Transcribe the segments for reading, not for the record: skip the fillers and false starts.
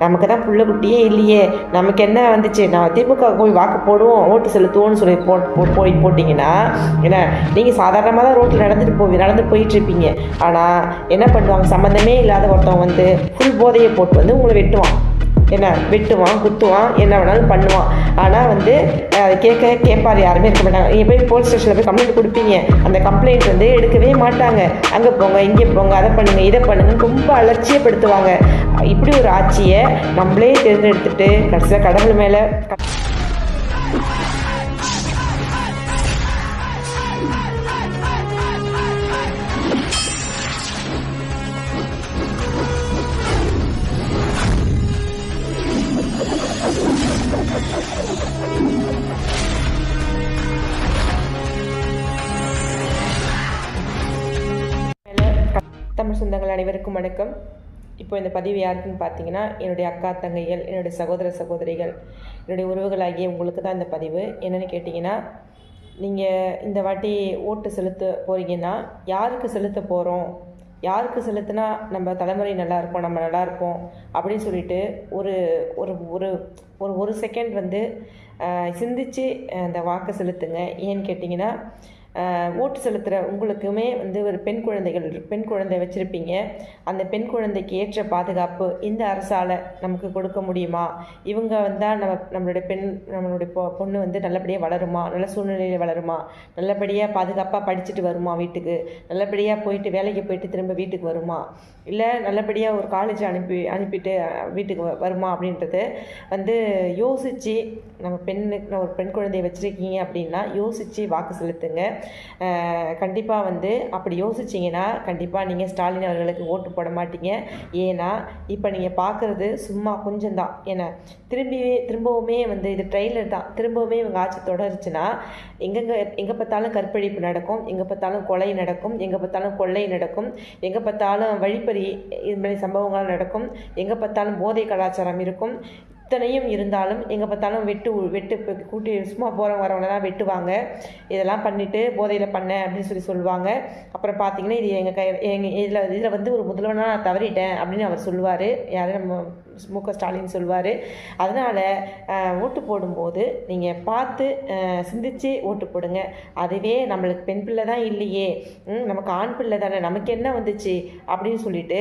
நமக்கு தான் புள்ள குட்டியே இல்லையே, நமக்கு என்ன வந்துச்சு, நான் திமுக போய் வாக்கு போடுவோம் ஓட்டு செலுத்துவோன்னு சொல்லி போட்டிங்கன்னா என்ன, நீங்கள் சாதாரணமாக தான் ரோட்டில் நடந்து போயிட்டுருப்பீங்க. ஆனால் என்ன பண்ணுவாங்க, சம்மந்தமே இல்லாத ஒருத்தவங்க வந்து ஃபுல் போதையை போட்டு வந்து உங்களை வெட்டுவான் குத்துவான், என்ன வேணாலும் பண்ணுவான். ஆனால் வந்து அதை கேட்பார் யாருமே இருக்க மாட்டாங்க. நீங்கள் போய் போலீஸ் ஸ்டேஷனில் போய் கம்ப்ளைண்ட் கொடுப்பீங்க, அந்த கம்ப்ளைண்ட் வந்து எடுக்கவே மாட்டாங்க. அங்கே போங்க இங்கே போங்க, அதை பண்ணுங்கள் இதை பண்ணுங்கன்னு ரொம்ப அலட்சியப்படுத்துவாங்க. இப்படி ஒரு ஆட்சியை நம்மளே தேர்ந்தெடுத்துட்டு கடைசியில் கடவுள் மேலே தமிழ் சொந்தங்கள் அனைவருக்கும் வணக்கம். இப்போ இந்த பதிவு யாருக்குன்னு பார்த்தீங்கன்னா, என்னுடைய அக்கா தங்கைகள், என்னுடைய சகோதர சகோதரிகள், என்னுடைய உறவுகளாகிய உங்களுக்கு தான் இந்த பதிவு. என்னென்னு கேட்டிங்கன்னா, நீங்கள் இந்த வாட்டி ஓட்டு செலுத்த போகிறீங்கன்னா யாருக்கு செலுத்த போகிறோம், யாருக்கு செலுத்தினா நம்ம தலைமுறை நல்லாயிருப்போம், நம்ம நல்லாயிருப்போம் அப்படின்னு சொல்லிட்டு ஒரு ஒரு ஒரு ஒரு ஒரு செகண்ட் வந்து சிந்தித்து அந்த வாக்கை செலுத்துங்க. ஏன்னு கேட்டிங்கன்னா, ஓட்டு செலுத்துகிற உங்களுக்குமே வந்து ஒரு பெண் குழந்தை வச்சுருப்பீங்க. அந்த பெண் குழந்தைக்கு ஏற்ற பாதுகாப்பு இந்த அரசால் நமக்கு கொடுக்க முடியுமா? இவங்க வந்தால் நம்மளுடைய பொண்ணு வந்து நல்லபடியாக வளருமா, நல்ல சூழ்நிலையில் வளருமா, நல்லபடியாக பாதுகாப்பாக படிச்சுட்டு வருமா, வீட்டுக்கு நல்லபடியாக போயிட்டு வேலைக்கு போயிட்டு திரும்ப வீட்டுக்கு வருமா, இல்லை நல்லபடியாக ஒரு காலேஜ் அனுப்பிட்டு வீட்டுக்கு வருமா அப்படின்றது வந்து யோசித்து, நம்ம ஒரு பெண் குழந்தையை வச்சுருக்கீங்க அப்படின்னா யோசித்து வாக்கு செலுத்துங்க. கண்டிப்பாக வந்து அப்படி யோசிச்சிங்கன்னா கண்டிப்பாக நீங்கள் ஸ்டாலின் அவர்களுக்கு ஓட்டு போட மாட்டீங்க. ஏன்னா இப்போ நீங்கள் பார்க்குறது சும்மா கொஞ்சம் தான். ஏன்னா திரும்பவுமே வந்து இது ட்ரெய்லர் தான். திரும்பவுமே இவங்க ஆட்சி தொடருச்சுன்னா எங்கே பார்த்தாலும் கற்பழிப்பு நடக்கும், எங்கே பார்த்தாலும் கொலை நடக்கும், எங்கே பார்த்தாலும் கொள்ளை நடக்கும், எங்கே பார்த்தாலும் வழிப்பறி இது மாதிரி சம்பவங்கள் நடக்கும், எங்கே பார்த்தாலும் போதை கலாச்சாரம் இருக்கும். இத்தனையும் இருந்தாலும் எங்கே பார்த்தாலும் வெட்டு கூட்டி சும்மா போகிறவங்க வரவங்க தான் வெட்டுவாங்க. இதெல்லாம் பண்ணிவிட்டு போதையில் பண்ணேன் அப்படின்னு சொல்லுவாங்க. அப்புறம் பார்த்தீங்கன்னா இது இதில் வந்து ஒரு முதல்வனாக நான் தவறிட்டேன் அப்படின்னு அவர் சொல்லுவார். யார், நம்ம மு.க. ஸ்டாலின் சொல்லுவார். அதனால் ஓட்டு போடும்போது நீங்கள் பார்த்து சிந்தித்து ஓட்டு போடுங்க. அதுவே நம்மளுக்கு பெண் பிள்ளை தான் இல்லையே, நமக்கு ஆண் பிள்ளை தானே, நமக்கு என்ன வந்துச்சு அப்படின்னு சொல்லிட்டு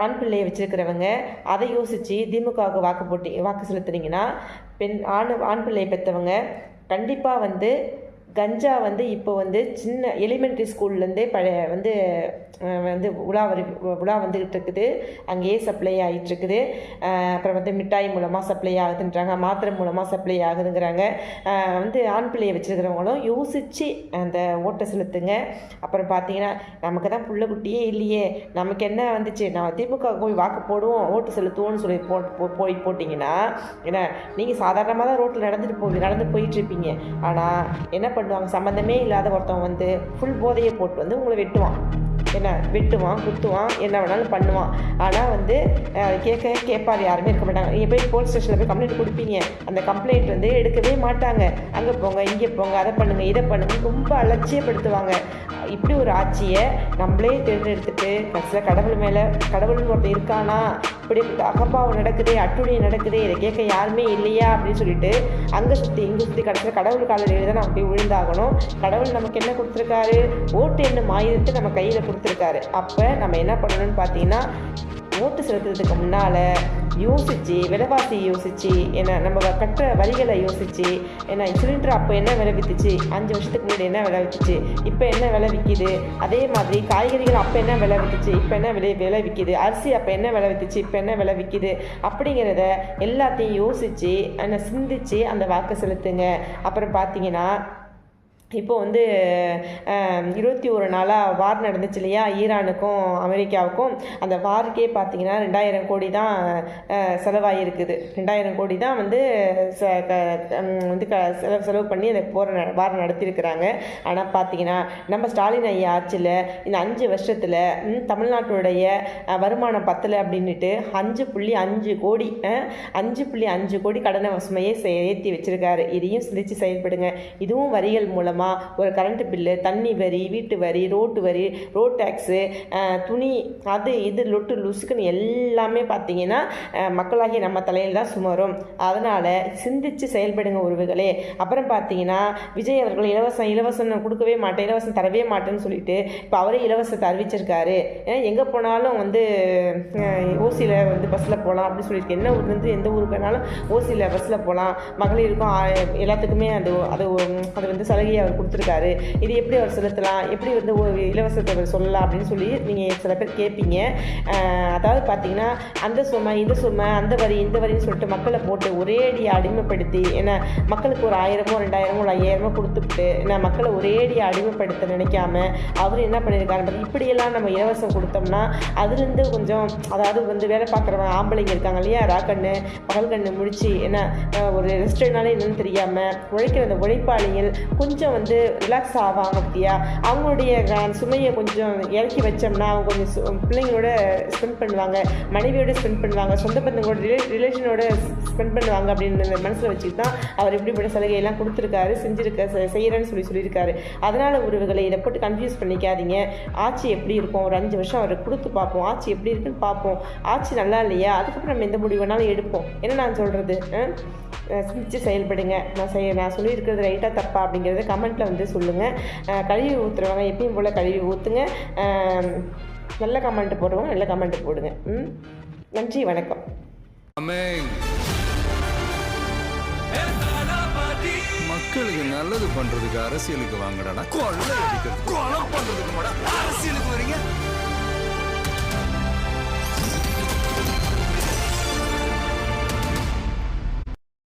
ஆண் பிள்ளையை வச்சுருக்கிறவங்க அதை யோசித்து திமுகவுக்கு வாக்கு செலுத்துனீங்கன்னா, ஆண் பிள்ளையை பெற்றவங்க கண்டிப்பாக வந்து கஞ்சா வந்து இப்போ வந்து சின்ன எலிமெண்ட்ரி ஸ்கூல்லேருந்தே வந்து உலா வந்துக்கிட்டு இருக்குது, அங்கேயே சப்ளை ஆகிட்டுருக்குது. அப்புறம் வந்து மிட்டாய் மூலமாக சப்ளை ஆகுதுன்றாங்க, மாத்திரை மூலமாக சப்ளை ஆகுதுங்கிறாங்க. வந்து ஆண் பிள்ளையை வச்சுருக்கிறவங்களும் யோசித்து அந்த ஓட்டை செலுத்துங்க. அப்புறம் பார்த்தீங்கன்னா, நமக்கு தான் புள்ள குட்டியே இல்லையே, நமக்கு என்ன வந்துச்சு, நான் திமுக போய் வாக்கு போடுவோம் ஓட்டு செலுத்துவோன்னு சொல்லி போட்டிங்கன்னா என்ன, நீங்கள் சாதாரணமாக தான் ரோட்டில் நடந்து போயிட்டுருப்பீங்க. ஆனால் என்ன பண்ணுவாங்க, சம்மந்தமே இல்லாத ஒருத்தவங்க வந்து ஃபுல் போதையை போட்டு வந்து உங்களை வெட்டுவான் குத்துவான், என்ன வேணாலும் பண்ணுவான். ஆனால் வந்து கேட்பார் யாருமே இருக்க மாட்டாங்க. நீங்கள் போய் போலீஸ் ஸ்டேஷனில் போய் கம்ப்ளைண்ட் கொடுப்பீங்க, அந்த கம்ப்ளைண்ட் வந்து எடுக்கவே மாட்டாங்க. அங்கே போங்க இங்கே போங்க, அதை பண்ணுங்கள் இதை பண்ணுங்கள் ரொம்ப அலட்சியப்படுத்துவாங்க. இப்படி ஒரு ஆட்சியை நம்மளே தேர்ந்தெடுத்துட்டு கடைசியில் கடவுள்னு ஒருத்தர் இருக்கானா, இப்படி அகப்பாவம் நடக்குது, அட்டுழியை நடக்குது, இதை கேட்க யாருமே இல்லையா அப்படின்னு சொல்லிட்டு அங்கே சுற்றி இங்கே சுற்றி கடைசியில் கடவுள் காலையில் தான் நம்ம போய் விழுந்தாகணும். கடவுள் நமக்கு என்ன கொடுத்துருக்காரு, ஓட்டு என்னும் ஆயுதத்தை நம்ம கையில் கொடுத்துருக்காரு. அப்போ நம்ம என்ன பண்ணணும்னு பார்த்தீங்கன்னா, ஓட்டு செலுத்துறதுக்கு முன்னால் யோசித்து, விலைவாசி யோசித்து, ஏன்னா நம்ம கட்டுற வரிகளை யோசித்து, ஏன்னா சிலிண்டர் அப்போ என்ன விலை விற்றுச்சு, 5 வருஷத்துக்கு முன்னாடி என்ன விலை விற்றுச்சு, இப்போ என்ன விலை விற்கிது, அதே மாதிரி காய்கறிகள் அப்போ என்ன விலை விற்றுச்சு, இப்போ என்ன விலை விற்கிது, அரிசி அப்போ என்ன விலை விற்றுச்சு, இப்போ என்ன விலை விற்கிது அப்படிங்கிறத எல்லாத்தையும் யோசித்து சிந்தித்து அந்த வாக்கு செலுத்துங்க. அப்புறம் பார்த்தீங்கன்னா, இப்போ வந்து 21 நாளாக வார் நடந்துச்சு இல்லையா, ஈரானுக்கும் அமெரிக்காவுக்கும். அந்த வாருக்கே பார்த்தீங்கன்னா 2000 கோடி தான் செலவாகிருக்குது. 2000 கோடி தான் வந்து செலவு பண்ணி அந்த வார் நடத்தியிருக்கிறாங்க. ஆனால் பார்த்தீங்கன்னா நம்ம ஸ்டாலின் ஐயா ஆட்சியில் இந்த 5 வருஷத்தில் தமிழ்நாட்டுடைய வருமானம் பத்தலை அப்படின்ட்டு 5.5 கோடி 5.5 கோடி கடனை சுமையை ஏற்றி வச்சிருக்காரு. இதையும் சிந்திச்சு செயல்படுங்க. இதுவும் வரிகள் மூலமாக மூலமாக ஒரு கரண்ட் பில்லு, தண்ணி வரி, வீட்டு வரி, ரோட்டு வரி, ரோட் டேக்ஸு, துணி, அது இது லொட்டு லுசுக்குன்னு எல்லாமே பார்த்தீங்கன்னா மக்களாகிய நம்ம தலையில் தான் சுமரும். அதனால் சிந்திச்சு செயல்படுங்க உறவுகளே. அப்புறம் பார்த்தீங்கன்னா விஜய் அவர்கள் இலவசம் கொடுக்கவே மாட்டேன், இலவசம் தரவே மாட்டேன்னு சொல்லிட்டு இப்போ அவரே இலவசத்தை அறிவிச்சிருக்காரு. எங்கே போனாலும் வந்து ஓசியில் வந்து பஸ்ஸில் போகலாம் அப்படின்னு சொல்லியிருக்கு. என்ன ஊர்லேருந்து எந்த ஊருக்கு வேணாலும் ஓசியில் பஸ்ஸில் போகலாம், மகளிருக்கும் எல்லாத்துக்குமே அது அது அது வந்து சலுகையை அவர் கொடுத்துருக்காரு. இது எப்படி அவர் செலுத்தலாம், எப்படி வந்து இலவசத்தை அவர் சொல்லலாம் அப்படின்னு சொல்லி நீங்கள் சில பேர் கேட்பீங்க. அதாவது பார்த்தீங்கன்னா அந்த சுமை இந்த சுமை, அந்த வரி இந்த வரின்னு சொல்லிட்டு மக்களை போட்டு ஒரேடியாக அடிமைப்படுத்தி, ஏன்னா மக்களுக்கு ஒரு 1000மோ 2000மோ 5000மோ கொடுத்துட்டு நான் மக்களை ஒரேடியாக அடிமைப்படுத்த நினைக்காம அவர் என்ன பண்ணியிருக்காரு, இப்படியெல்லாம் நம்ம இலவசம் கொடுத்தோம்னா அதுலேருந்து கொஞ்சம், அதாவது வந்து வேலை பார்க்குறவங்க ஆம்பளைங்க இருக்காங்க இல்லையா, ராக்கண்ணு பகல் கண்ணு முடிச்சு என்ன ஒரு ரெஸ்ட்னாலே என்னன்னு தெரியாமல் உழைக்கிற அந்த உழைப்பாளிகள் கொஞ்சம் வந்து ரிலாக்ஸ் ஆவாங்க பற்றியா, அவங்களுடைய சுமையை கொஞ்சம் இறக்கி வச்சோம்னா அவங்க கொஞ்சம் பிள்ளைங்களோட ஸ்பெண்ட் பண்ணுவாங்க, மனைவியோட ஸ்பெண்ட் பண்ணுவாங்க, சொந்த பந்தங்களோட ரிலேஷனோட ஸ்பெண்ட் பண்ணுவாங்க அப்படின்னு மனசில் வச்சுட்டு தான் அவர் இப்படிப்பட்ட சலுகையெல்லாம் கொடுத்துருக்காரு, செய்கிறேன்னு சொல்லியிருக்காரு. அதனால் உறவுகளை இதை போட்டு கன்ஃபியூஸ் பண்ணிக்காதீங்க. ஆட்சி எப்படி இருக்கும், ஒரு 5 வருஷம் அவர் கொடுத்து பார்ப்போம், ஆட்சி எப்படி இருக்குன்னு பார்ப்போம். ஆட்சி நல்லா இல்லையா, அதுக்கப்புறம் நம்ம எந்த முடிவு வேணாலும் எடுப்போம். என்ன நான் சொல்கிறது, சிந்திச்சு செயல்படுங்க. நான் சொல்லியிருக்கிறது ரைட்டாக தப்பா அப்படிங்கிறத கமெண்ட்டில் வந்து சொல்லுங்கள். கழுவி ஊற்றுறவங்க எப்பயும் போல் கழுவி ஊற்றுங்க. நல்ல கமெண்ட் போடுறவங்க நல்ல கமெண்ட் போடுங்க. நன்றி, வணக்கம். மக்களுக்கு நல்லது பண்றதுக்கு அரசியலுக்கு வாங்கடா, கொலை அடிக்கிறது கொலை பண்றதுக்கு அரசியலுக்கு வரீங்க.